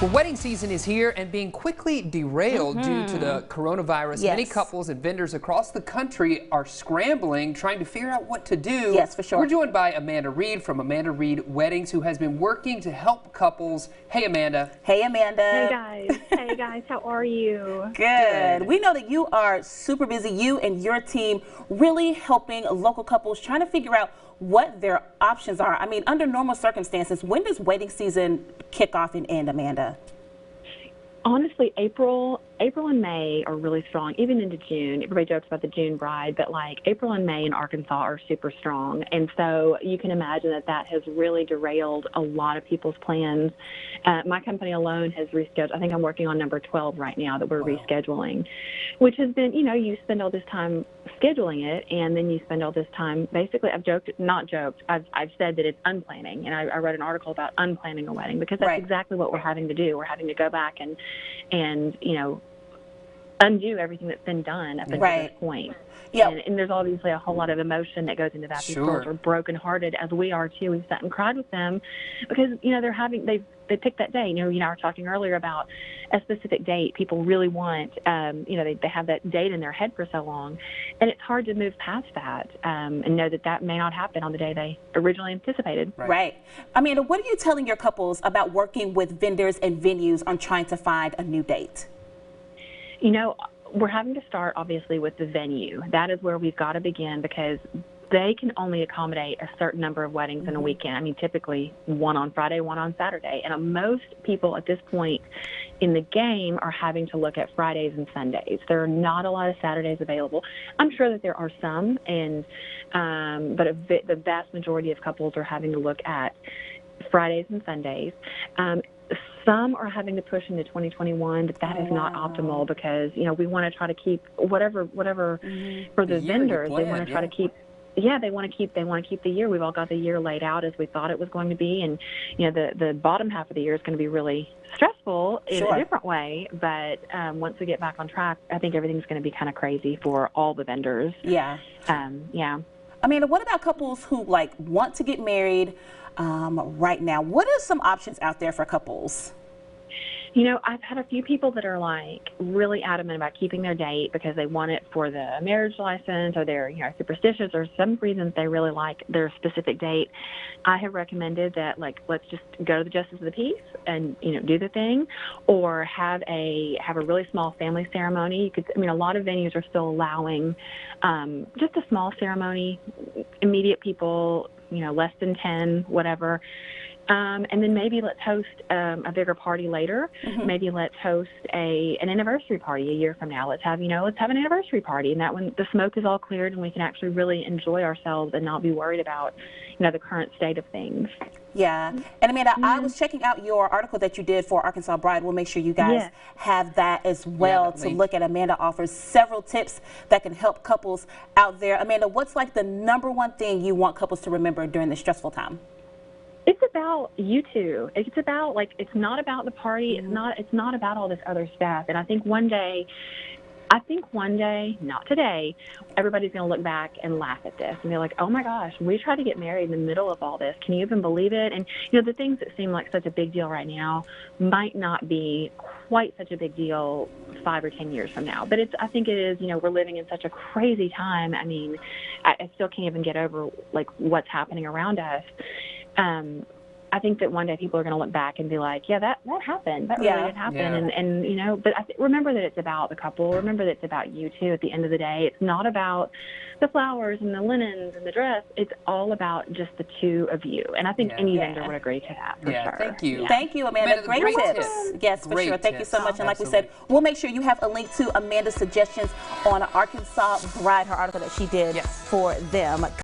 Well, wedding season is here and being quickly derailed due to the coronavirus. Yes. Many couples and vendors across the country are scrambling, trying to figure out what to do. Yes, for sure. We're joined by Amanda Reed from Amanda Reed Weddings, who has been working to help couples. Hey, Amanda. Hey, Amanda. Hey guys. Hey guys, how are you? Good. We know that you are super busy, you and your team really helping local couples trying to figure out what their options are. I mean, under normal circumstances, when does wedding season kick off and end, Amanda? Honestly, April and May are really strong, even into June. Everybody jokes about the June bride, but like April and May in Arkansas are super strong. And so you can imagine that that has really derailed a lot of people's plans. My company alone has rescheduled. I think I'm working on number 12 right now that we're rescheduling, which has been, you know, you spend all this time scheduling it, and then you spend all this time, basically, I've said that it's unplanning. And I wrote an article about unplanning a wedding because that's exactly what we're having to do. We're having to go back and you know, undo everything that's been done up until this point. Yep. And there's obviously a whole lot of emotion that goes into that. These girls are brokenhearted, as we are too. We've sat and cried with them because, you know, they picked that day. You know, we were talking earlier about a specific date people really want. You know, they have that date in their head for so long, and it's hard to move past that and know that that may not happen on the day they originally anticipated. Right. Amanda, what are you telling your couples about working with vendors and venues on trying to find a new date? You know, we're having to start, obviously, with the venue. That is where we've got to begin because they can only accommodate a certain number of weddings in a weekend. I mean, typically one on Friday, one on Saturday. And most people at this point in the game are having to look at Fridays and Sundays. There are not a lot of Saturdays available. I'm sure that there are some, and but the vast majority of couples are having to look at Fridays and Sundays. Some are having to push into 2021, but that is not optimal because, you know, we want to try to keep whatever for the vendors, they want to try to keep. Yeah, they want to keep the year. We've all got the year laid out as we thought it was going to be, and you know the bottom half of the year is going to be really stressful in a different way. But once we get back on track, I think everything's going to be kind of crazy for all the vendors. Yeah. Amanda, what about couples who like want to get married right now? What are some options out there for couples? You know, I've had a few people that are like really adamant about keeping their date because they want it for the marriage license, or they're, you know, superstitious, or some reasons they really like their specific date. I have recommended that, like, let's just go to the justice of the peace and, you know, do the thing, or have a really small family ceremony. You could, I mean, a lot of venues are still allowing just a small ceremony, immediate people, you know, less than 10, whatever. And then maybe let's host a bigger party later. Maybe let's host an anniversary party a year from now. Let's have an anniversary party, and that when the smoke is all cleared and we can actually really enjoy ourselves and not be worried about, you know, the current state of things. Yeah. And Amanda, I was checking out your article that you did for Arkansas Bride. We'll make sure you guys have that as well to look at. Amanda offers several tips that can help couples out there. Amanda, what's like the #1 thing you want couples to remember during this stressful time? It's about you two. It's about, like, it's not about the party. It's not about all this other stuff. And I think one day, not today, everybody's going to look back and laugh at this and be like, oh my gosh, we tried to get married in the middle of all this. Can you even believe it? And, you know, the things that seem like such a big deal right now might not be quite such a big deal 5 or 10 years from now. But I think it is, you know, we're living in such a crazy time. I mean, I still can't even get over, like, what's happening around us. I think that one day people are going to look back and be like, yeah, that happened. That really did happen. And you know, but remember that it's about the couple. Remember that it's about you two at the end of the day. It's not about the flowers and the linens and the dress. It's all about just the two of you. And I think any vendor would agree to that for sure. Thank you. Thank you, Amanda. Great tips. Yes, for sure. Thank you so much. And like we said, we'll make sure you have a link to Amanda's suggestions on Arkansas Bride, her article that she did for them.